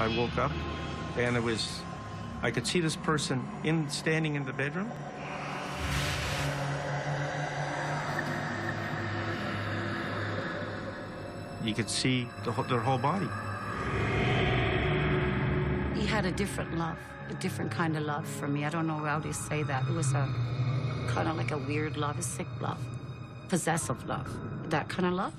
I woke up, and I could see this person standing in the bedroom. You could see their whole body. He had a different love, a different kind of love for me. I don't know how to say that. It was a kind of like a weird love, a sick love, possessive love, that kind of love.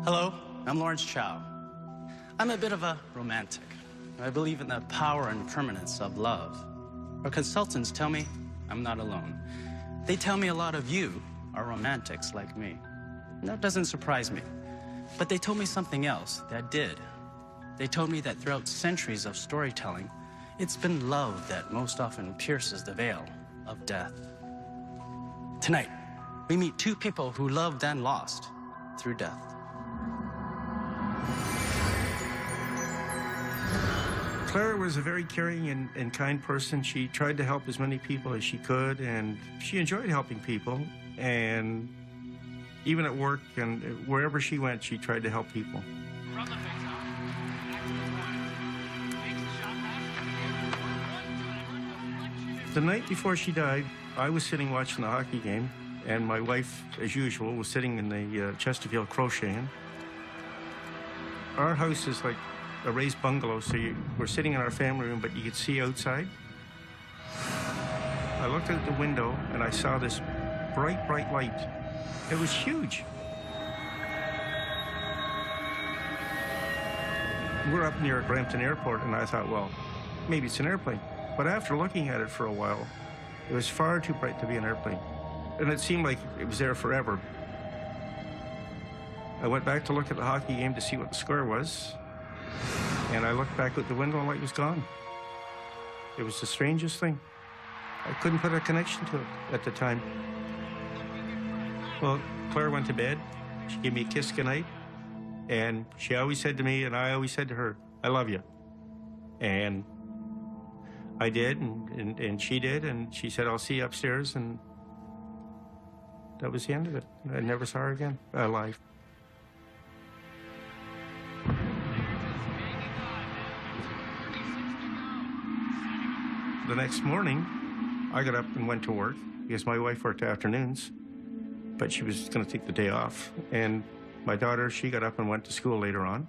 Hello, I'm Lawrence Chow. I'm a bit of a romantic. I believe in the power and permanence of love. Our consultants tell me I'm not alone. They tell me a lot of you are romantics like me. And that doesn't surprise me. But they told me something else that did. They told me that throughout centuries of storytelling, it's been love that most often pierces the veil of death. Tonight, we meet two people who loved and lost through death. Clara was a very caring and kind person. She tried to help as many people as she could, and she enjoyed helping people. And even at work and wherever she went, she tried to help people. The night before she died, I was sitting watching the hockey game, and my wife, as usual, was sitting in the Chesterfield crocheting. Our house is like a raised bungalow, so we're sitting in our family room, but you could see outside. I looked out the window, and I saw this bright, bright light. It was huge. We're up near Brampton Airport, and I thought, well, maybe it's an airplane. But after looking at it for a while, it was far too bright to be an airplane. And it seemed like it was there forever. I went back to look at the hockey game to see what the score was. And I looked back out the window and the light was gone. It was the strangest thing. I couldn't put a connection to it at the time. Well, Claire went to bed. She gave me a kiss goodnight. And she always said to me, and I always said to her, I love you. And I did, and she did, and she said, I'll see you upstairs, and that was the end of it. I never saw her again, alive. The next morning, I got up and went to work because my wife worked afternoons, but she was going to take the day off. And my daughter, she got up and went to school later on,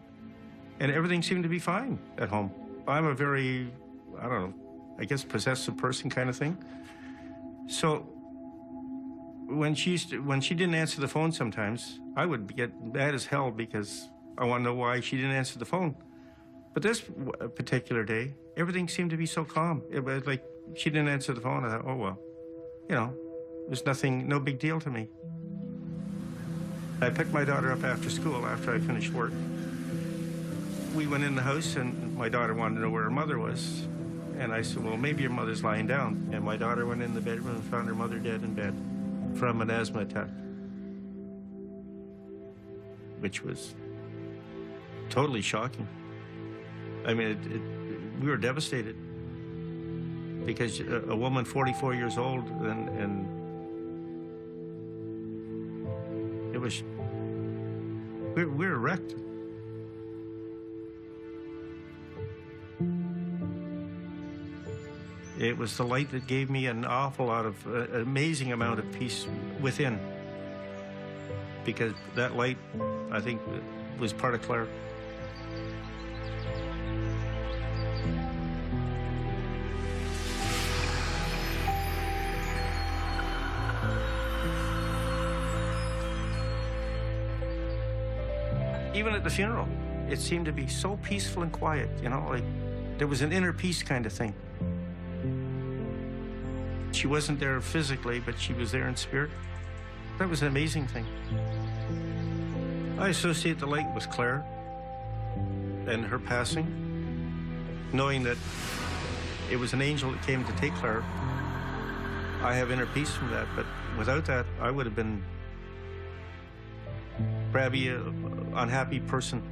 and everything seemed to be fine at home. I'm a very, I don't know, I guess possessive person kind of thing. So when she didn't answer the phone sometimes, I would get mad as hell because I want to know why she didn't answer the phone. But this particular day, everything seemed to be so calm. It was like she didn't answer the phone. I thought, oh, well, you know, there's nothing, no big deal to me. I picked my daughter up after school after I finished work. We went in the house, and my daughter wanted to know where her mother was. And I said, well, maybe your mother's lying down. And my daughter went in the bedroom and found her mother dead in bed from an asthma attack, which was totally shocking. I mean, we were devastated because a woman 44 years old, and it was, we were wrecked. It was the light that gave me an awful lot of, an amazing amount of peace within, because that light, I think, was part of Claire. Even at the funeral, it seemed to be so peaceful and quiet, you know, like there was an inner peace kind of thing. She wasn't there physically, but she was there in spirit. That was an amazing thing. I associate the light with Claire and her passing, knowing that it was an angel that came to take Claire. I have inner peace from that, but without that, I would have been probably an unhappy person,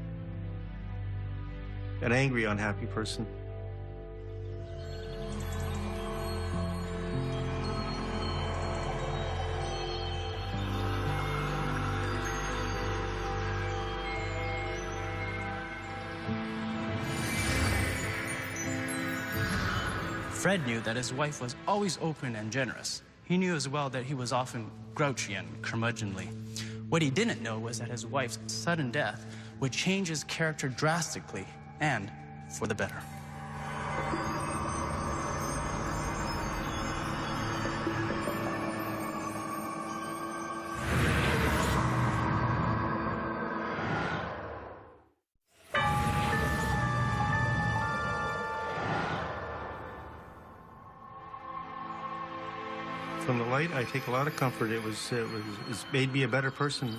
an angry, unhappy person. Fred knew that his wife was always open and generous. He knew as well that he was often grouchy and curmudgeonly. What he didn't know was that his wife's sudden death would change his character drastically and for the better. From the light, I take a lot of comfort. It's made me a better person.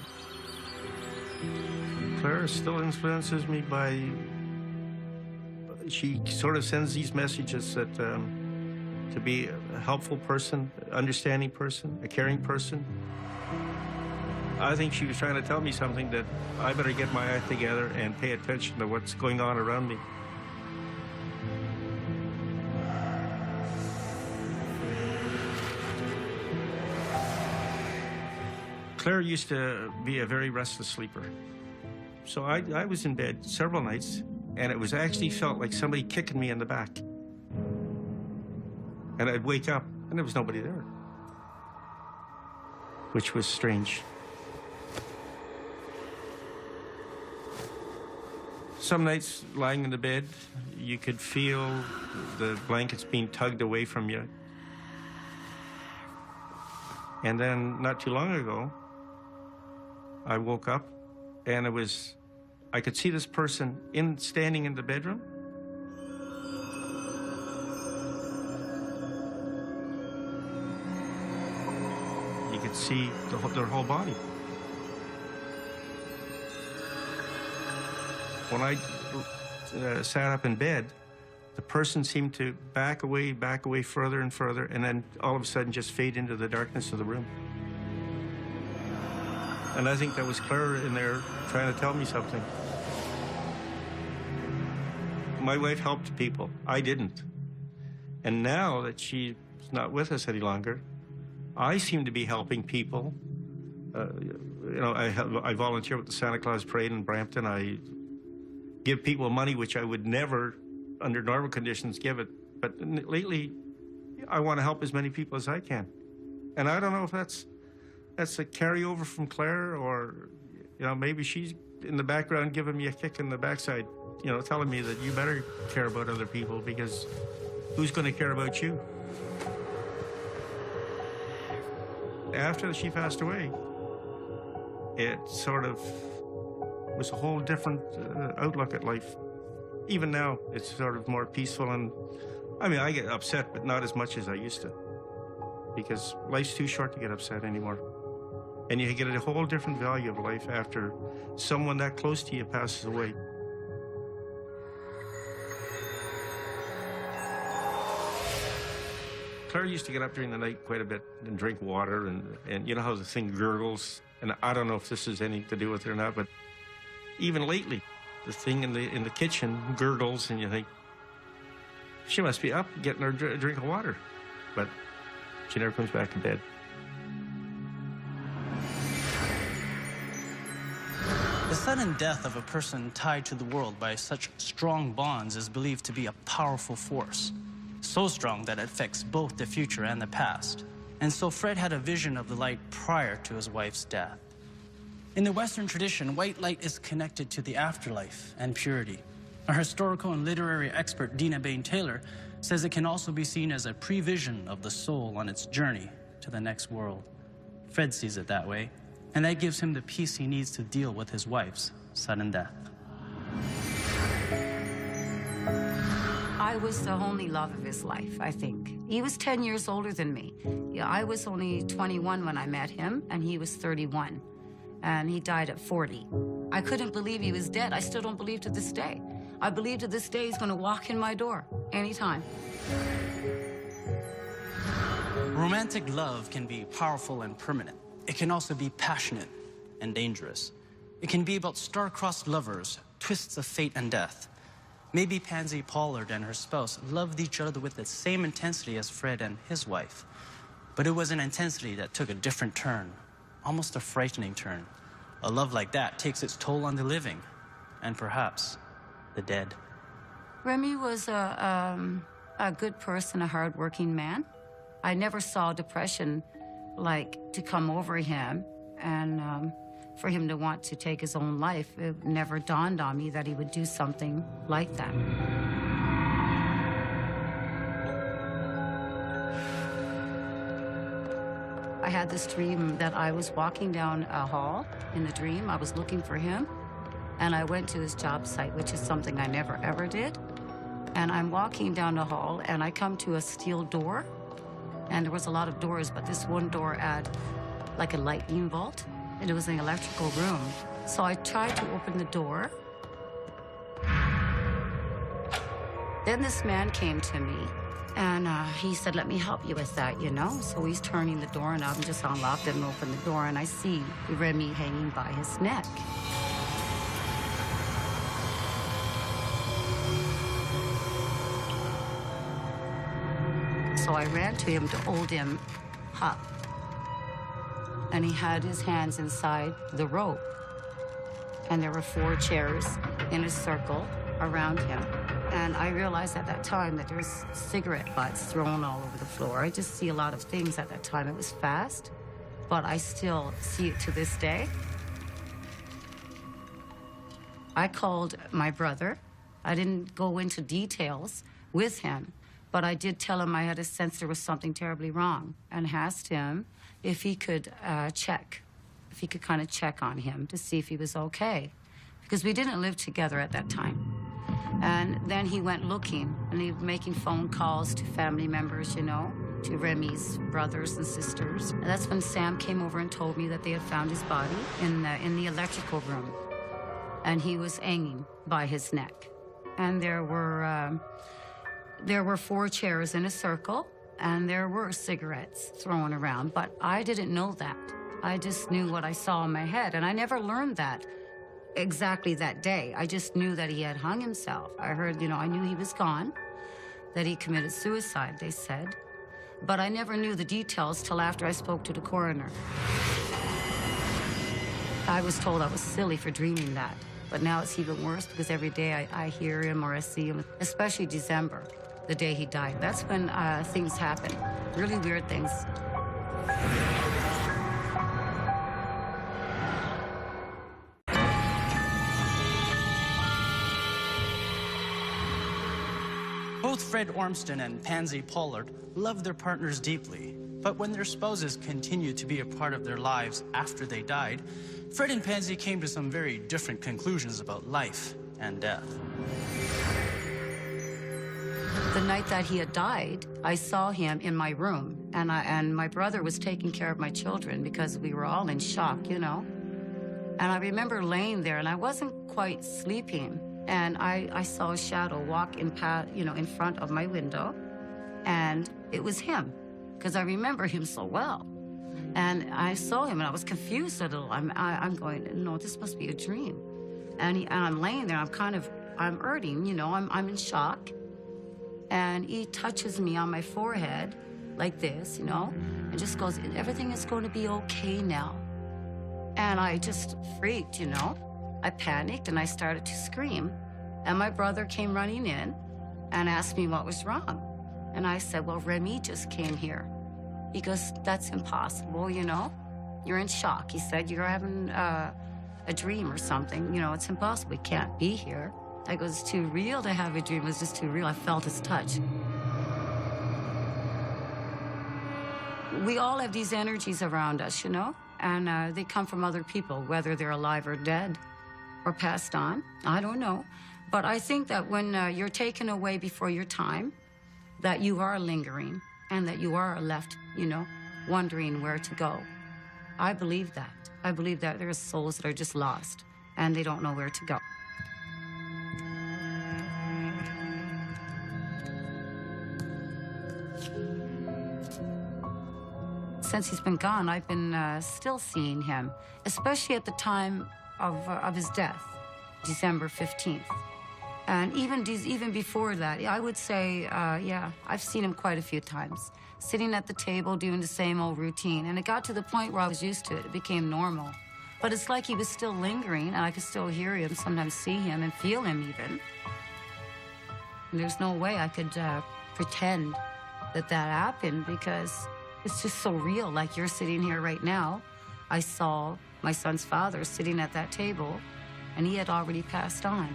Claire still influences me by, she sort of sends these messages that to be a helpful person, understanding person, a caring person. I think she was trying to tell me something, that I better get my act together and pay attention to what's going on around me. Claire used to be a very restless sleeper. So I was in bed several nights, and it was actually felt like somebody kicking me in the back. And I'd wake up, and there was nobody there, which was strange. Some nights, lying in the bed, you could feel the blankets being tugged away from you. And then, not too long ago, I woke up, and I could see this person standing in the bedroom. You could see their whole body. When I sat up in bed, the person seemed to back away further and further, and then all of a sudden just fade into the darkness of the room. And I think that was Claire in there trying to tell me something. My wife helped people. I didn't. And now that she's not with us any longer, I seem to be helping people. I volunteer with the Santa Claus Parade in Brampton. I give people money, which I would never, under normal conditions, give it. But lately, I want to help as many people as I can. And I don't know if that's a carryover from Claire, or, maybe she's in the background giving me a kick in the backside, telling me that you better care about other people, because who's going to care about you? After she passed away, it sort of was a whole different outlook at life. Even now, it's sort of more peaceful, and I get upset, but not as much as I used to, because life's too short to get upset anymore. And you get a whole different value of life after someone that close to you passes away. Claire used to get up during the night quite a bit and drink water, and you know how the thing gurgles? And I don't know if this has anything to do with it or not, but even lately, the thing in the kitchen gurgles, and you think, she must be up getting her a drink of water. But she never comes back to bed. The sudden death of a person tied to the world by such strong bonds is believed to be a powerful force, so strong that it affects both the future and the past. And so Fred had a vision of the light prior to his wife's death. In the Western tradition, white light is connected to the afterlife and purity. Our historical and literary expert, Dina Bain-Taylor, says it can also be seen as a prevision of the soul on its journey to the next world. Fred sees it that way, and that gives him the peace he needs to deal with his wife's sudden death. I was the only love of his life, I think. He was 10 years older than me. Yeah, I was only 21 when I met him, and he was 31. And he died at 40. I couldn't believe he was dead. I still don't believe to this day. I believe to this day he's going to walk in my door anytime. Romantic love can be powerful and permanent. It can also be passionate and dangerous. It can be about star-crossed lovers, twists of fate and death. Maybe Pansy Pollard and her spouse loved each other with the same intensity as Fred and his wife. But it was an intensity that took a different turn, almost a frightening turn. A love like that takes its toll on the living, and perhaps the dead. Remy was a good person, a hardworking man. I never saw depression like to come over him, and for him to want to take his own life, it never dawned on me that he would do something like that. I had this dream that I was walking down a hall in the dream. I was looking for him, and I went to his job site, which is something I never, ever did. And I'm walking down the hall, and I come to a steel door, and there was a lot of doors, but this one door had like a lightning bolt, and it was an electrical room. So I tried to open the door. Then this man came to me, and he said, let me help you with that, you know? So he's turning the door, and I'm just unlocked and open the door, and I see Remy hanging by his neck. So I ran to him to hold him up. And he had his hands inside the rope. And there were 4 chairs in a circle around him. And I realized at that time that there's cigarette butts thrown all over the floor. I just see a lot of things at that time. It was fast, but I still see it to this day. I called my brother. I didn't go into details with him, but I did tell him I had a sense there was something terribly wrong, and asked him if he could if he could kind of check on him to see if he was okay, because we didn't live together at that time. And then he went looking, and he was making phone calls to family members, you know, to Remy's brothers and sisters. And that's when Sam came over and told me that they had found his body in the electrical room, and he was hanging by his neck. And there were 4 chairs in a circle, and there were cigarettes thrown around, but I didn't know that. I just knew what I saw in my head, and I never learned that exactly that day. I just knew that he had hung himself. I heard, you know, I knew he was gone, that he committed suicide, they said, but I never knew the details till after I spoke to the coroner. I was told I was silly for dreaming that, but now it's even worse because every day I hear him or I see him, especially December, the day he died. That's when things happen, really weird things. Both Fred Ormston and Pansy Pollard loved their partners deeply, but when their spouses continued to be a part of their lives after they died, Fred and Pansy came to some very different conclusions about life and death. The night that he had died, I saw him in my room, and my brother was taking care of my children because we were all in shock, you know. And I remember laying there, and I wasn't quite sleeping, and I saw a shadow walk in front of my window, and it was him, because I remember him so well. And I saw him, and I was confused a little. I'm going, no, this must be a dream. And I'm laying there, I'm hurting, you know, I'm in shock. And he touches me on my forehead like this, you know, and just goes, everything is going to be okay now. And I just freaked, you know. I panicked and I started to scream. And my brother came running in and asked me what was wrong. And I said, well, Remy just came here. He goes, that's impossible, you know. You're in shock. He said, you're having a dream or something. You know, it's impossible. He can't be here. I go, it's too real to have a dream. It was just too real. I felt his touch. We all have these energies around us, you know, and they come from other people, whether they're alive or dead or passed on. I don't know. But I think that when you're taken away before your time, that you are lingering and that you are left, you know, wondering where to go. I believe that. I believe that there are souls that are just lost and they don't know where to go. Since he's been gone, I've been still seeing him, especially at the time of his death, December 15th. And even before that, I would say, yeah, I've seen him quite a few times, sitting at the table doing the same old routine. And it got to the point where I was used to it. It became normal. But it's like he was still lingering, and I could still hear him, sometimes see him and feel him even. And there's no way I could pretend that happened, because it's just so real. Like you're sitting here right now. I saw my son's father sitting at that table, and he had already passed on.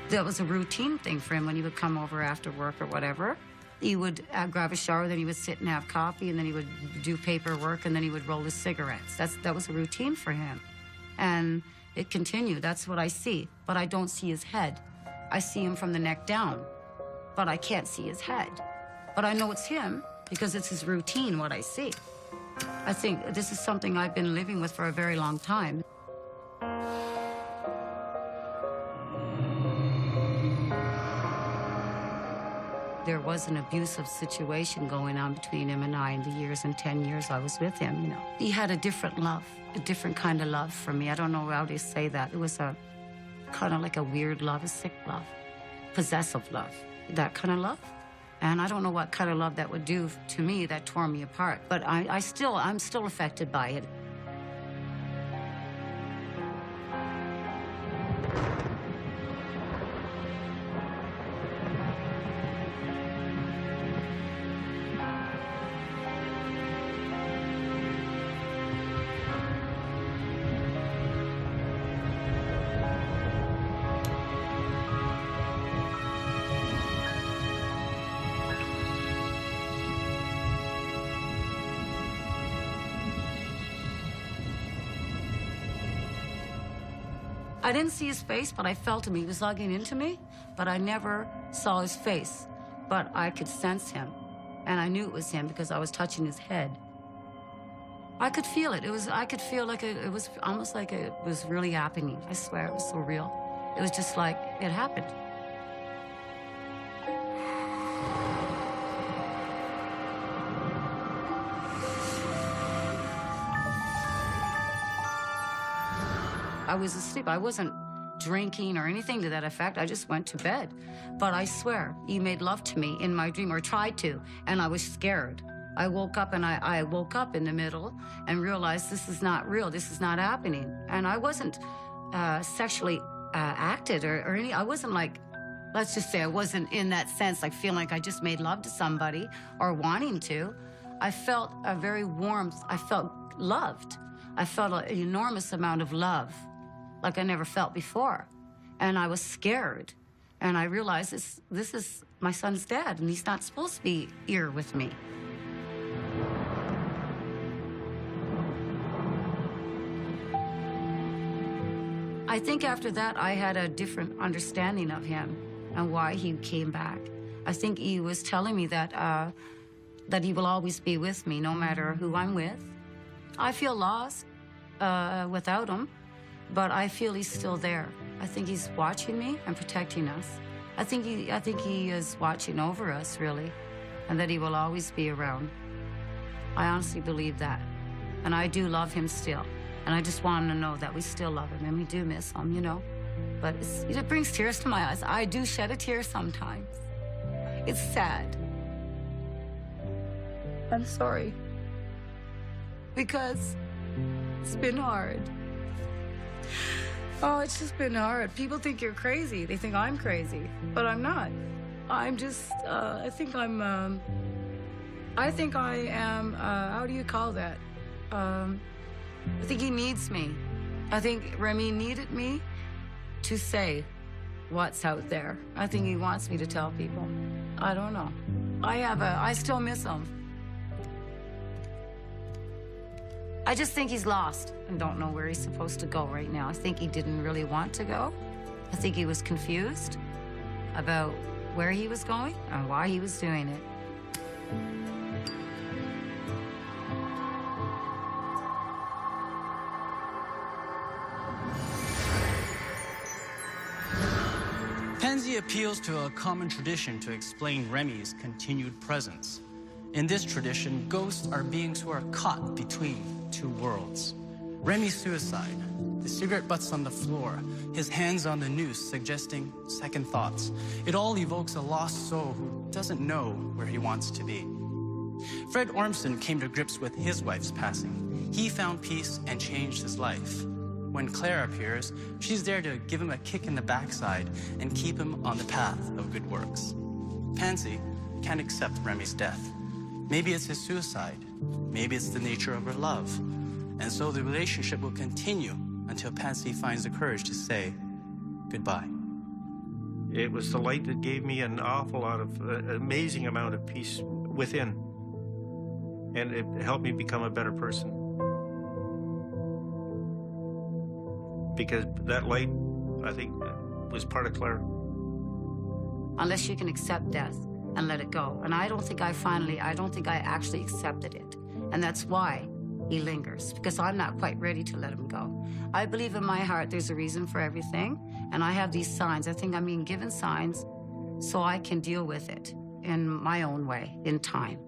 That was a routine thing for him when he would come over after work or whatever. He would grab a shower, then he would sit and have coffee, and then he would do paperwork, and then he would roll his cigarettes. That was a routine for him. And it continued. That's what I see. But I don't see his head. I see him from the neck down, but I can't see his head. But I know it's him, because it's his routine, what I see. I think this is something I've been living with for a very long time. There was an abusive situation going on between him and I in the years and 10 years I was with him, you know. He had a different love, a different kind of love for me. I don't know how to say that. It was a kind of like a weird love, a sick love, possessive love, that kind of love. And I don't know what kind of love that would do to me that tore me apart. But I'm still affected by it. I didn't see his face, but I felt him. He was hugging into me, but I never saw his face. But I could sense him, and I knew it was him because I was touching his head. I could feel it. I could feel like it was almost like it was really happening. I swear, it was so real. It was just like it happened. I was asleep. I wasn't drinking or anything to that effect. I just went to bed. But I swear, he made love to me in my dream, or tried to, and I was scared. I woke up, and I woke up in the middle and realized this is not real. This is not happening. And I wasn't sexually acted or any. I wasn't like, let's just say I wasn't in that sense, like feeling like I just made love to somebody or wanting to. I felt a very warmth. I felt loved. I felt an enormous amount of love, like I never felt before. And I was scared. And I realized this is my son's dad, and he's not supposed to be here with me. I think after that, I had a different understanding of him and why he came back. I think he was telling me that he will always be with me, no matter who I'm with. I feel lost without him, but I feel he's still there. I think he's watching me and protecting us. I think he is watching over us, really, and that he will always be around. I honestly believe that, and I do love him still. And I just want him to know that we still love him and we do miss him, you know. But it brings tears to my eyes. I do shed a tear sometimes. It's sad. I'm sorry. Because it's been hard. Oh, it's just been hard. People think you're crazy. They think I'm crazy, but I'm not. I'm just, I think I am, how do you call that? I think he needs me. I think Remy needed me to say what's out there. I think he wants me to tell people. I don't know. I still miss him. I just think he's lost and don't know where he's supposed to go right now. I think he didn't really want to go. I think he was confused about where he was going and why he was doing it. Pansy appeals to a common tradition to explain Remy's continued presence. In this tradition, ghosts are beings who are caught between two worlds. Remy's suicide, the cigarette butts on the floor, his hands on the noose suggesting second thoughts. It all evokes a lost soul who doesn't know where he wants to be. Fred Ormston came to grips with his wife's passing. He found peace and changed his life. When Claire appears, she's there to give him a kick in the backside and keep him on the path of good works. Pansy can't accept Remy's death. Maybe it's his suicide. Maybe it's the nature of her love. And so the relationship will continue until Pansy finds the courage to say goodbye. It was the light that gave me an awful lot of, amazing amount of peace within. And it helped me become a better person. Because that light, I think, was part of Claire. Unless you can accept death and let it go. And I don't think I actually accepted it. And that's why he lingers, because I'm not quite ready to let him go. I believe in my heart there's a reason for everything, and I have these signs. I think I'm being given signs so I can deal with it in my own way, in time.